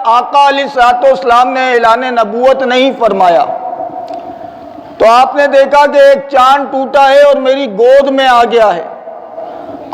آقا علیہ الصلوۃ والسلام نے اعلان نبوت نہیں فرمایا تو آپ نے دیکھا کہ ایک چاند ٹوٹا ہے اور میری گود میں آ گیا ہے۔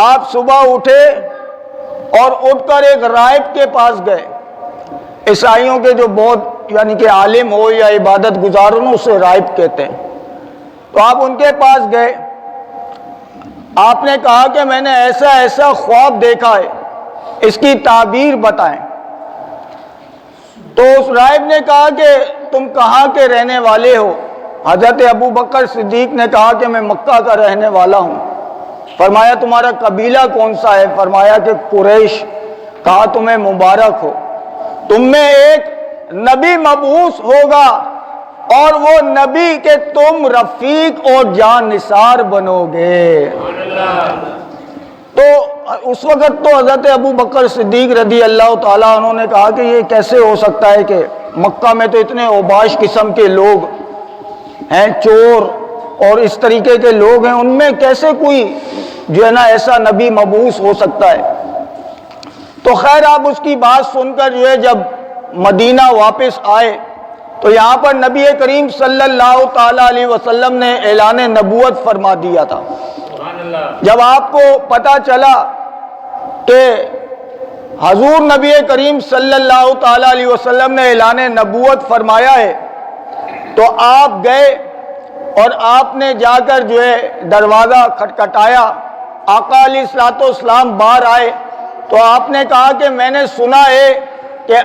آپ صبح اٹھے اور اٹھ کر ایک راہب کے پاس گئے، عیسائیوں کے جو بہت یعنی کہ عالم ہو یا عبادت گزار ہو اسے راہب کہتے ہیں، تو آپ ان کے پاس گئے، آپ نے کہا کہ میں نے ایسا ایسا خواب دیکھا ہے، اس کی تعبیر بتائیں۔ تو اس راہب نے کہا کہ تم کہاں کے رہنے والے ہو؟ حضرت ابو بکر صدیق نے کہا کہ میں مکہ کا رہنے والا ہوں۔ فرمایا تمہارا قبیلہ کون سا ہے؟ فرمایا کہ قریش۔ کہا تمہیں مبارک ہو، تم میں ایک نبی مبعوث ہوگا اور وہ نبی کہ تم رفیق اور جان نثار بنو گے۔ تو اس وقت تو حضرت ابو بکر صدیق رضی اللہ تعالیٰ عنہ نے کہا کہ یہ کیسے ہو سکتا ہے کہ مکہ میں تو اتنے اوباش قسم کے لوگ ہیں، چور اور اس طریقے کے لوگ ہیں، ان میں کیسے کوئی جو ہے نا ایسا نبی مبعوث ہو سکتا ہے؟ تو خیر آپ اس کی بات سن کر جو ہے جب مدینہ واپس آئے تو یہاں پر نبی کریم صلی اللہ تعالیٰ علیہ وسلم نے اعلان نبوت فرما دیا تھا۔ جب آپ کو پتہ چلا کہ حضور نبی کریم صلی اللہ تعالیٰ علیہ وسلم نے اعلان نبوت فرمایا ہے تو آپ گئے اور آپ نے جا کر جو ہے دروازہ کھٹکھٹایا۔ آقا علیہ الصلوۃ والسلام باہر آئے تو آپ نے کہا کہ میں نے سنا ہے کہ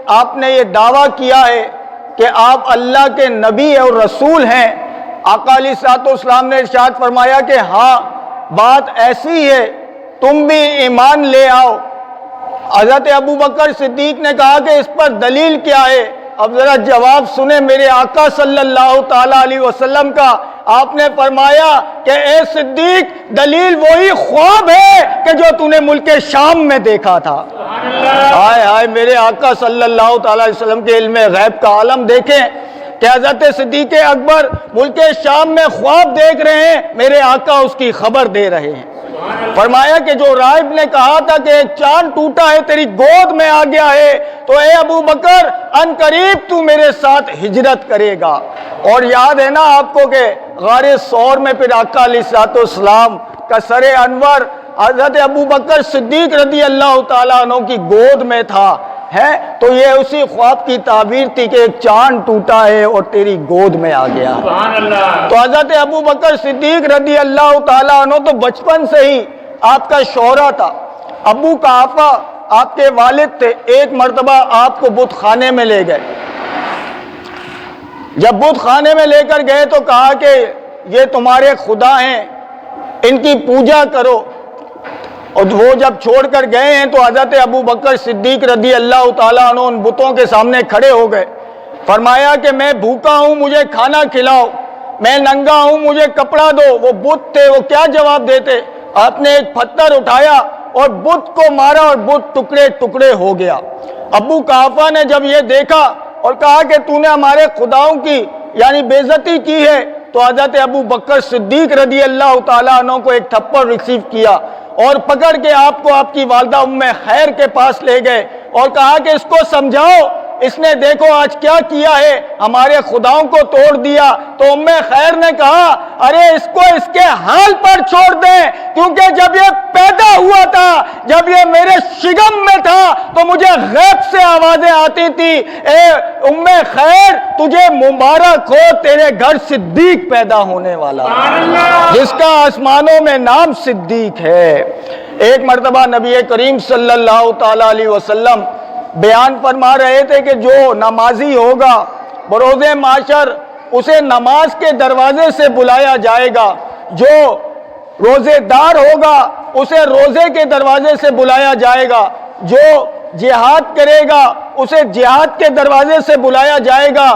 آپ نے یہ دعویٰ کیا ہے کہ آپ اللہ کے نبی اور رسول ہیں۔ آقا علیہ الصلوۃ والسلام نے ارشاد فرمایا کہ ہاں بات ایسی ہے، تم بھی ایمان لے آؤ۔ حضرت ابو بکر صدیق نے کہا کہ اس پر دلیل کیا ہے؟ اب ذرا جواب سنیں میرے آقا صلی اللہ تعالیٰ علیہ وسلم کا۔ آپ نے فرمایا کہ اے صدیق دلیل وہی خواب ہے کہ جو تو نے ملک شام میں دیکھا تھا۔ ہائے ہائے میرے آقا صلی اللہ تعالیٰ علیہ وسلم کے علم غیب کا عالم دیکھیں کہ حضرت صدیق اکبر ملک شام میں خواب دیکھ رہے ہیں، میرے آقا اس کی خبر دے رہے ہیں۔ فرمایا کہ جو راہب نے کہا تھا کہ ایک چاند ٹوٹا ہے تیری گود میں آ گیا ہے، تو اے ابو بکر ان قریب تو میرے ساتھ ہجرت کرے گا۔ اور یاد ہے نا آپ کو کہ غار ثور میں پھر آقا علیہ الصلوۃ والسلام کا سر انور حضرت ابو بکر صدیق رضی اللہ تعالیٰ عنہ کی گود میں تھا، ہے تو یہ اسی خواب کی تعبیر تھی کہ ایک چاند ٹوٹا ہے اور تیری گود میں آ گیا۔ تو حضرت ابو بکر صدیق رضی اللہ تعالیٰ عنہ تو بچپن سے ہی آپ کا شعرا تھا۔ ابو قحافہ آپ کے والد تھے، ایک مرتبہ آپ کو بت خانے میں لے گئے۔ جب بت خانے میں لے کر گئے تو کہا کہ یہ تمہارے خدا ہیں، ان کی پوجا کرو۔ اور وہ جب چھوڑ کر گئے ہیں تو حضرت ابو بکر صدیق رضی اللہ تعالیٰ عنہ ان بتوں کے سامنے کھڑے ہو گئے۔ فرمایا کہ میں بھوکا ہوں، مجھے کھانا کھلاؤ، میں ننگا ہوں، مجھے کپڑا دو۔ وہ بت تھے، وہ کیا جواب دیتے؟ آپ نے ایک پتھر اٹھایا اور بت کو مارا اور بت ٹکڑے ٹکڑے ہو گیا۔ ابو قحافہ نے جب یہ دیکھا اور کہا کہ تو نے ہمارے خداؤں کی یعنی بے عزتی کی ہے، تو حضرت ابو بکر صدیق رضی اللہ تعالیٰ عنہ کو ایک تھپڑ ریسیو کیا اور پکڑ کے آپ کو آپ کی والدہ ام خیر کے پاس لے گئے اور کہا کہ اس کو سمجھاؤ، اس نے دیکھو آج کیا کیا ہے، ہمارے خداؤں کو توڑ دیا۔ تو ام خیر نے کہا ارے اس کو اس کے حال پر چھوڑ دیں، کیونکہ جب یہ پیدا ہوا تھا، جب یہ میرے شگم میں تھا تو مجھے غیب سے آوازیں آتی تھی، اے ام خیر تجھے مبارک ہو، تیرے گھر صدیق پیدا ہونے والا جس کا آسمانوں میں نام صدیق ہے۔ ایک مرتبہ نبی کریم صلی اللہ تعالیٰ علیہ وسلم بیان فرما رہے تھے کہ جو نمازی ہوگا بروز معاشر اسے نماز کے دروازے سے بلایا جائے گا، جو روزے دار ہوگا اسے روزے کے دروازے سے بلایا جائے گا، جو جہاد کرے گا اسے جہاد کے دروازے سے بلایا جائے گا۔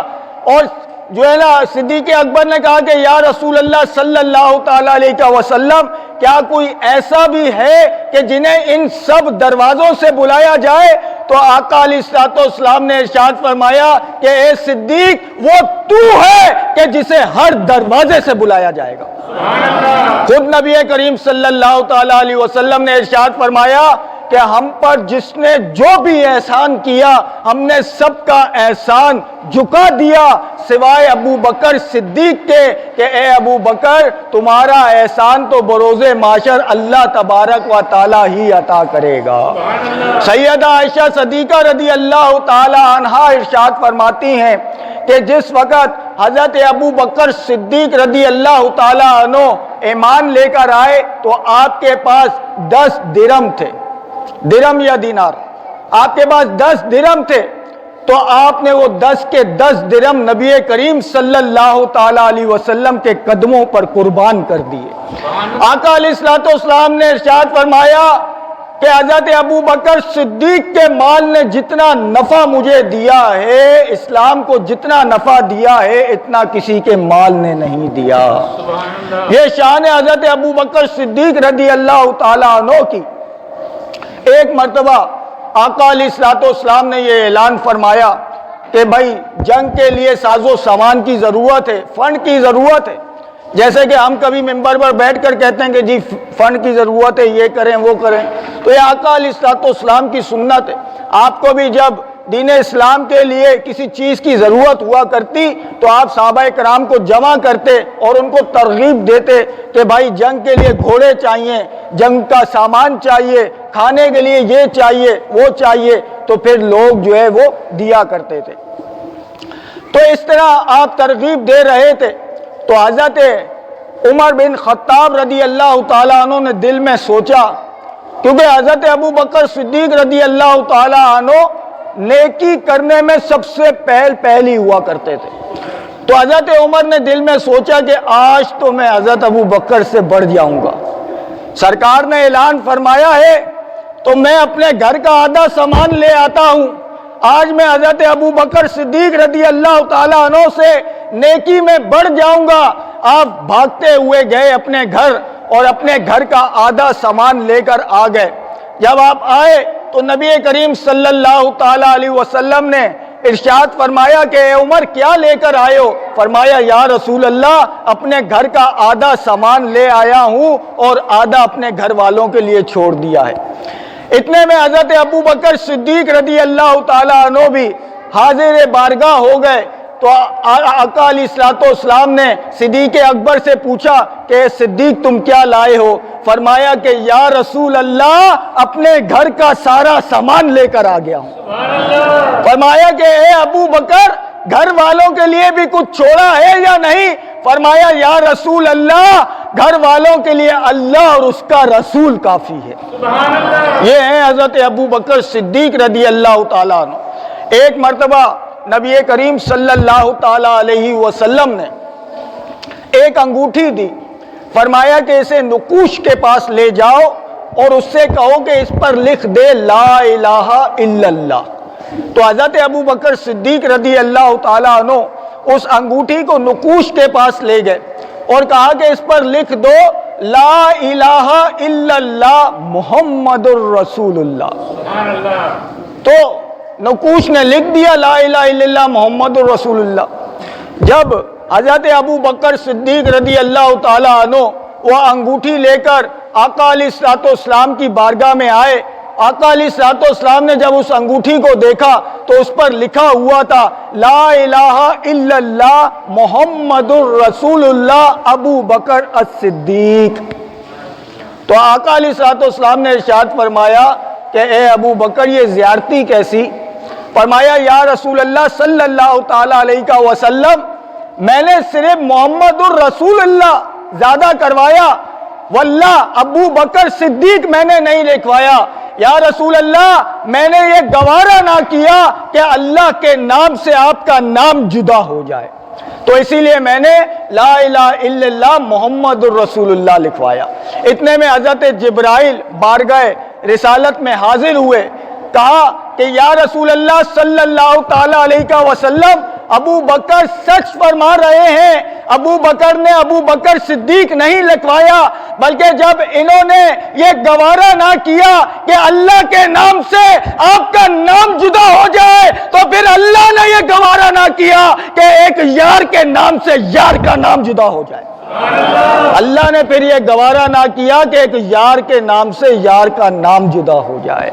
اور جو ہے نا صدیق اکبر نے کہا کہ یا رسول اللہ صلی اللہ تعالیٰ علیہ وسلم کیا کوئی ایسا بھی ہے کہ جنہیں ان سب دروازوں سے بلایا جائے؟ تو آقا علیہ الصلوۃ والسلام نے ارشاد فرمایا کہ اے صدیق وہ تو ہے کہ جسے ہر دروازے سے بلایا جائے گا۔ خود نبی کریم صلی اللہ تعالیٰ علیہ وسلم نے ارشاد فرمایا کہ ہم پر جس نے جو بھی احسان کیا ہم نے سب کا احسان جھکا دیا سوائے ابو بکر صدیق کے کہ اے ابو بکر تمہارا احسان تو بروز معاشر اللہ تبارک و تعالی ہی عطا کرے گا۔ سیدہ عائشہ صدیقہ رضی اللہ تعالی عنہا ارشاد فرماتی ہیں کہ جس وقت حضرت ابو بکر صدیق رضی اللہ تعالی عنہ ایمان لے کر آئے تو آپ کے پاس 10 درم تھے، درم یا دینار، آپ کے پاس 10 درم تھے، تو آپ نے وہ 10 کے 10 درم نبی کریم صلی اللہ تعالی علیہ وسلم کے قدموں پر قربان کر دیے۔ آقا علیہ الصلوۃ والسلام نے ارشاد فرمایا کہ حضرت ابو بکر صدیق کے مال نے جتنا نفع مجھے دیا ہے، اسلام کو جتنا نفع دیا ہے، اتنا کسی کے مال نے نہیں دیا۔ یہ شان حضرت ابو بکر صدیق رضی اللہ تعالیٰ عنہ کی۔ ایک مرتبہ آقا علیہ الصلوۃ والسلام نے یہ اعلان فرمایا کہ بھائی جنگ کے لیے ساز و سامان کی ضرورت ہے، فنڈ کی ضرورت ہے۔ جیسے کہ ہم کبھی ممبر پر بیٹھ کر کہتے ہیں کہ جی فنڈ کی ضرورت ہے، یہ کریں وہ کریں، تو یہ آقا علیہ الصلوۃ والسلام کی سنت ہے۔ آپ کو بھی جب دین اسلام کے لیے کسی چیز کی ضرورت ہوا کرتی تو آپ صحابہ کرام کو جمع کرتے اور ان کو ترغیب دیتے کہ بھائی جنگ کے لیے گھوڑے چاہیے، جنگ کا سامان چاہیے، کھانے کے لیے یہ چاہیے وہ چاہیے، تو پھر لوگ جو ہے وہ دیا کرتے تھے۔ تو اس طرح آپ ترغیب دے رہے تھے تو حضرت عمر بن خطاب رضی اللہ تعالیٰ عنہ نے دل میں سوچا، کیونکہ حضرت ابو بکر صدیق رضی اللہ تعالیٰ عنہ نیکی کرنے میں سب سے پہلی ہوا کرتے تھے، تو حضرت عمر نے دل میں سوچا کہ آج تو میں حضرت ابو بکر سے بڑھ جاؤں گا۔ سرکار نے اعلان فرمایا ہے تو میں اپنے گھر کا آدھا سامان لے آتا ہوں، آج میں حضرت ابو بکر صدیق رضی اللہ تعالیٰ عنہ سے نیکی میں بڑھ جاؤں گا۔ آپ بھاگتے ہوئے گئے اپنے گھر اور اپنے گھر کا آدھا سامان لے کر آ گئے۔ جب آپ آئے تو نبی کریم صلی اللہ تعالیٰ علیہ وسلم نے ارشاد فرمایا کہ اے عمر کیا لے کر آئے ہو؟ فرمایا یا رسول اللہ اپنے گھر کا آدھا سامان لے آیا ہوں اور آدھا اپنے گھر والوں کے لیے چھوڑ دیا ہے۔ اتنے میں حضرت ابو بکر صدیق رضی اللہ تعالیٰ عنہ بھی حاضر بارگاہ ہو گئے، تو آقا علیہ الصلوۃ والسلام نے صدیق اکبر سے پوچھا کہ صدیق تم کیا لائے ہو؟ فرمایا کہ یا رسول اللہ اپنے گھر کا سارا سامان لے کر آ گیا ہوں۔ فرمایا کہ اے ابو بکر گھر والوں کے لیے بھی کچھ چھوڑا ہے یا نہیں؟ فرمایا یا رسول اللہ گھر والوں کے لیے اللہ اور اس کا رسول کافی ہے۔ یہ ہیں حضرت ابو بکر صدیق رضی اللہ تعالیٰ عنہ۔ ایک مرتبہ نبی کریم صلی اللہ تعالیٰ علیہ وسلم نے ایک انگوٹھی دی، فرمایا کہ اسے نقوش کے پاس لے جاؤ اور اس سے کہو کہ اس پر لکھ دے لا الہ الا اللہ۔ تو حضرت ابو بکر صدیق رضی اللہ تعالیٰ عنہ اس انگوٹھی کو نقوش کے پاس لے گئے اور کہا کہ اس پر لکھ دو لا الہ الا اللہ محمد الرسول اللہ۔ تو نقوش نے لکھ دیا لا الہ الا اللہ محمد الرسول اللہ۔ جب حضرت ابو بکر صدیق رضی اللہ تعالیٰ عنہ وہ انگوٹھی لے کر آقا علیہ الصلوۃ والسلام کی بارگاہ میں آئے، آقا علیہ الصلوۃ والسلام نے جب اس انگوٹھی کو دیکھا تو اس پر لکھا ہوا تھا لا الہ الا اللہ محمد الرسول اللہ ابو بکر الصدیق۔ تو آقا علیہ الصلوۃ والسلام نے ارشاد فرمایا کہ اے ابو بکر یہ زیارتی کیسی؟ فرمایا یا رسول اللہ صلی اللہ تعالیٰ علیہ وسلم میں نے صرف محمد الرسول اللہ زیادہ کروایا، واللہ ابو بکر صدیق میں نے نہیں لکھوایا۔ یا رسول اللہ میں نے یہ گوارا نہ کیا کہ اللہ کے نام سے آپ کا نام جدا ہو جائے، تو اسی لیے میں نے لا الہ الا اللہ محمد الرسول اللہ لکھوایا۔ اتنے میں حضرت جبرائیل بارگاہ رسالت میں حاضر ہوئے، کہا کہ یا رسول اللہ صلی اللہ تعالیٰ علیہ وسلم ابو بکر سچ فرما رہے ہیں، ابو بکر نے ابو بکر صدیق نہیں لکھوایا، بلکہ جب انہوں نے یہ گوارا نہ کیا کہ اللہ کے نام سے آپ کا نام جدا ہو جائے، تو پھر اللہ نے یہ گوارا نہ کیا کہ ایک یار کے نام سے یار کا نام جدا ہو جائے۔ اللہ نے پھر یہ گوارا نہ کیا کہ ایک یار کے نام سے یار کا نام جدا ہو جائے،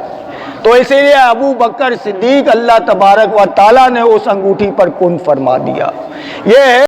تو اسی لیے ابو بکر صدیق اللہ تبارک و تعالیٰ نے اس انگوٹھی پر کن فرما دیا۔ یہ ہے